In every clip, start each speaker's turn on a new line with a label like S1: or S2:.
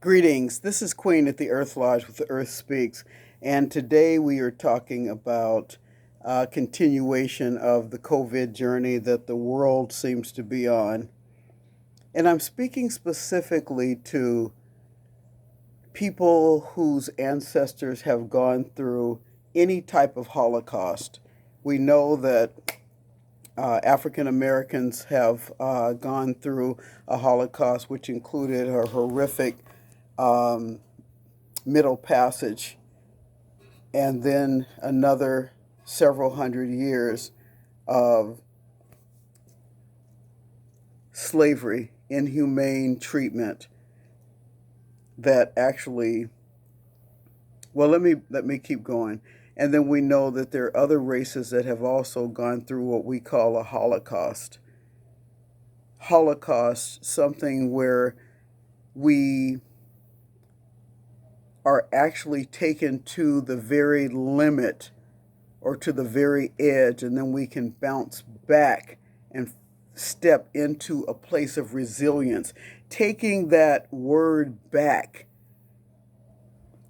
S1: Greetings. This is Queen at the Earthlodge with the Earth Speaks, and today we are talking about continuation of the COVID journey that the world seems to be on. And I'm speaking specifically to people whose ancestors have gone through any type of Holocaust. We know that African Americans have gone through a Holocaust, which included a horrific Middle Passage, and then another several hundred years of slavery, inhumane treatment that actually, well, let me keep going. And then we know that there are other races that have also gone through what we call a Holocaust. Holocaust, something where we are actually taken to the very limit or to the very edge, and then we can bounce back and step into a place of resilience. Taking that word back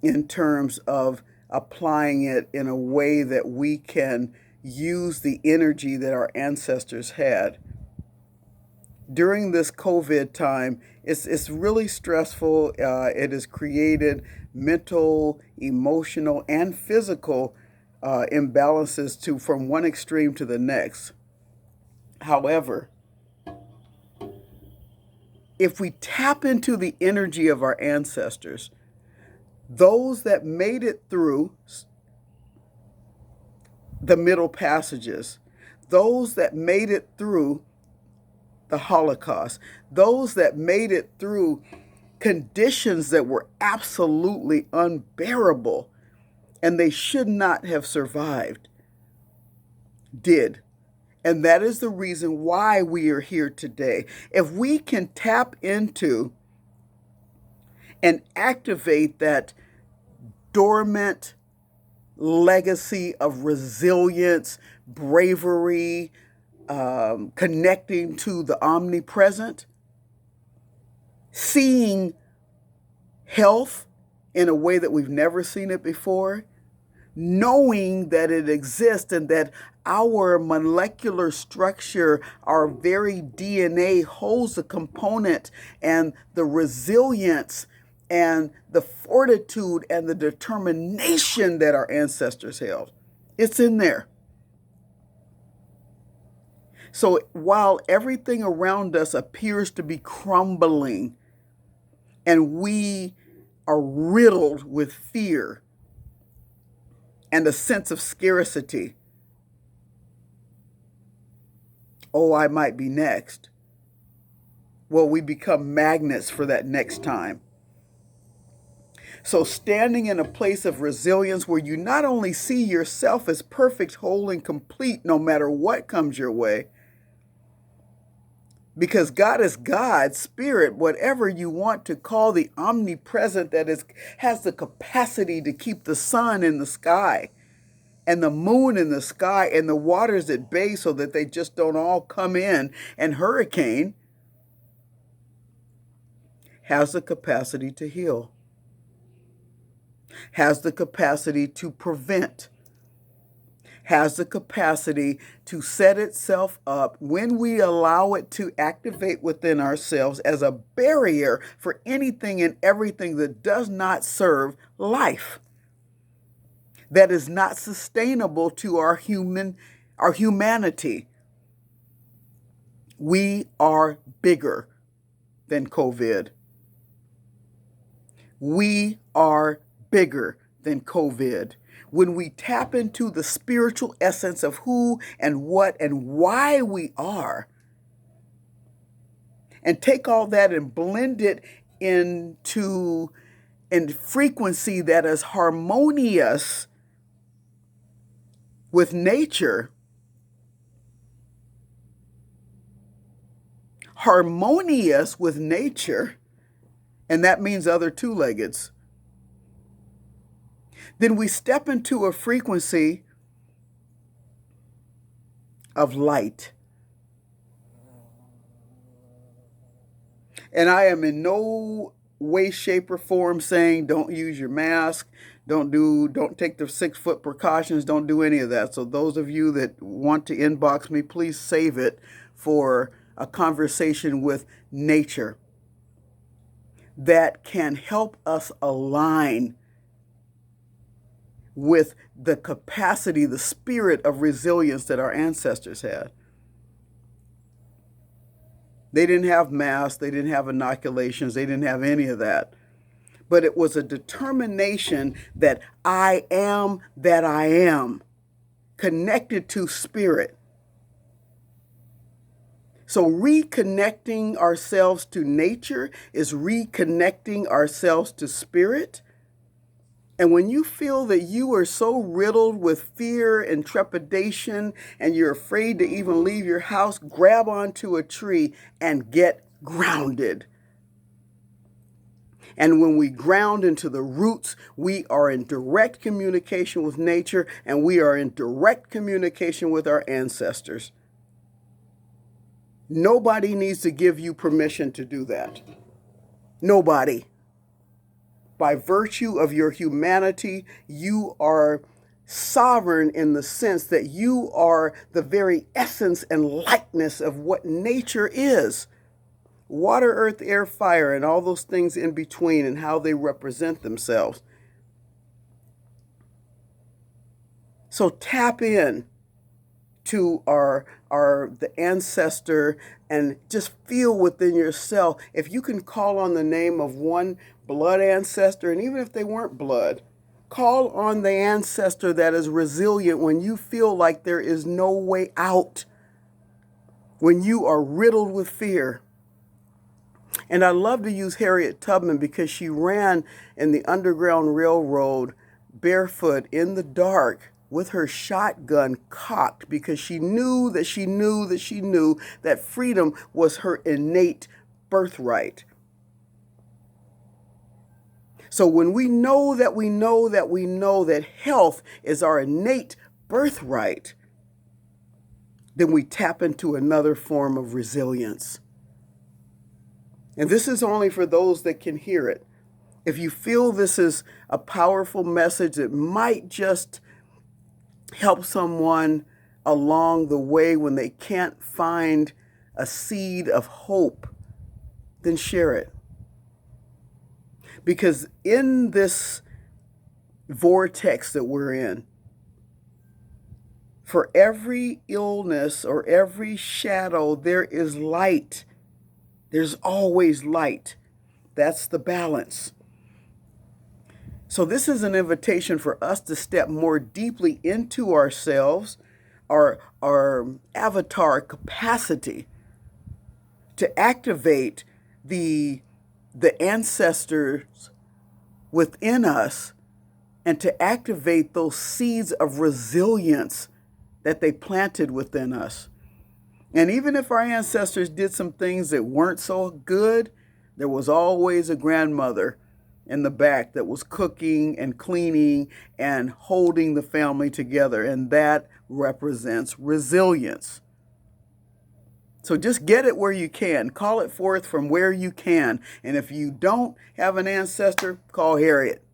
S1: in terms of applying it in a way that we can use the energy that our ancestors had. During this COVID time, it's really stressful. It has created mental, emotional, and physical imbalances from one extreme to the next. However, if we tap into the energy of our ancestors, those that made it through the Middle Passages, those that made it through the Holocaust, those that made it through conditions that were absolutely unbearable and they should not have survived, did. And that is the reason why we are here today. If we can tap into and activate that dormant legacy of resilience, bravery, connecting to the omnipresent, seeing health in a way that we've never seen it before, knowing that it exists and that our molecular structure, our very DNA holds the component and the resilience and the fortitude and the determination that our ancestors held. It's in there. So while everything around us appears to be crumbling and we are riddled with fear and a sense of scarcity, oh, I might be next. Well, we become magnets for that next time. So standing in a place of resilience where you not only see yourself as perfect, whole, and complete no matter what comes your way, because God is God, Spirit, whatever you want to call the omnipresent that has the capacity to keep the sun in the sky and the moon in the sky and the waters at bay so that they just don't all come in and hurricane, has the capacity to heal, has the capacity to prevent, has the capacity to set itself up when we allow it to activate within ourselves as a barrier for anything and everything that does not serve life, that is not sustainable to our humanity. We are bigger than COVID. We are bigger than COVID. When we tap into the spiritual essence of who and what and why we are, and take all that and blend it into a frequency that is harmonious with nature, and that means other two-leggeds, then we step into a frequency of light. And I am in no way, shape, or form saying don't use your mask, don't take the 6-foot precautions, don't do any of that. So those of you that want to inbox me, please save it for a conversation with nature that can help us align with the capacity, the spirit of resilience that our ancestors had. They didn't have masks, they didn't have inoculations, they didn't have any of that. But it was a determination that I am that I am, connected to spirit. So reconnecting ourselves to nature is reconnecting ourselves to spirit. And when you feel that you are so riddled with fear and trepidation and you're afraid to even leave your house, grab onto a tree and get grounded. And when we ground into the roots, we are in direct communication with nature and we are in direct communication with our ancestors. Nobody needs to give you permission to do that. Nobody. By virtue of your humanity, you are sovereign in the sense that you are the very essence and likeness of what nature is. Water, earth, air, fire, and all those things in between and how they represent themselves. So tap in to the ancestor and just feel within yourself. If you can call on the name of one blood ancestor, and even if they weren't blood, call on the ancestor that is resilient when you feel like there is no way out, when you are riddled with fear. And I love to use Harriet Tubman because she ran in the Underground Railroad barefoot in the dark with her shotgun cocked because she knew that she knew that she knew that freedom was her innate birthright. So when we know that we know that we know that health is our innate birthright, then we tap into another form of resilience. And this is only for those that can hear it. If you feel this is a powerful message that might just help someone along the way when they can't find a seed of hope, then share it. Because in this vortex that we're in, for every illness or every shadow, there is light. There's always light. That's the balance. So this is an invitation for us to step more deeply into ourselves, our avatar capacity, to activate the ancestors within us and to activate those seeds of resilience that they planted within us. And even if our ancestors did some things that weren't so good, there was always a grandmother in the back that was cooking and cleaning and holding the family together. And that represents resilience. So just get it where you can. Call it forth from where you can. And if you don't have an ancestor, call Harriet.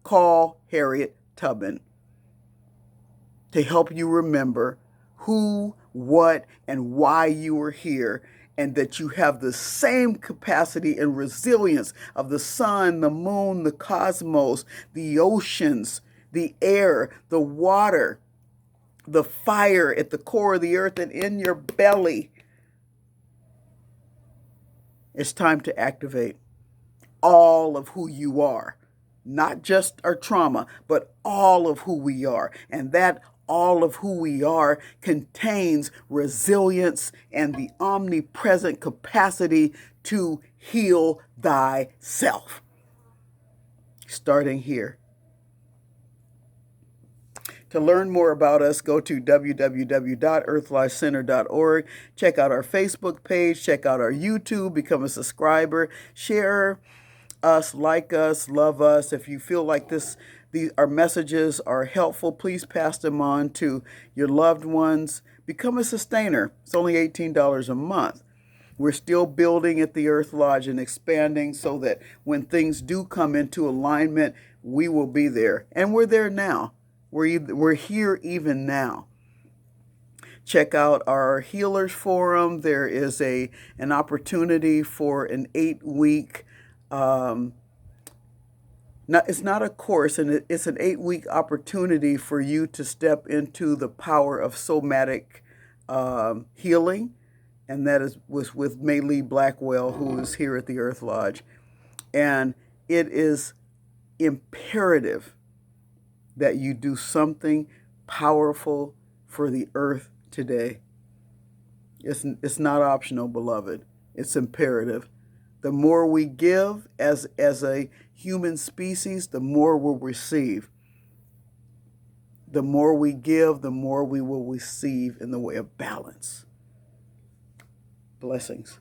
S1: Call Harriet Tubman to help you remember who, what, and why you were here, and that you have the same capacity and resilience of the sun, the moon, the cosmos, the oceans, the air, the water, the fire at the core of the earth and in your belly. It's time to activate all of who you are, not just our trauma, but all of who we are. And that all of who we are contains resilience and the omnipresent capacity to heal thyself. Starting here. To learn more about us, go to www.earthlodgecenter.org. Check out our Facebook page, check out our YouTube, become a subscriber, share us, like us, love us. If you feel like our messages are helpful, please pass them on to your loved ones. Become a sustainer. It's only $18 a month. We're still building at the Earthlodge and expanding so that when things do come into alignment, we will be there. And we're there now. We're here even now. Check out our Healers Forum. There is an opportunity for an 8-week, it's not a course, and it's an 8-week opportunity for you to step into the power of somatic healing. And that was with Maylee Blackwell, who is here at the Earthlodge. And it is imperative that you do something powerful for the earth today. It's not optional, beloved. It's imperative. The more we give as a human species, the more we'll receive. The more we give, the more we will receive in the way of balance. Blessings.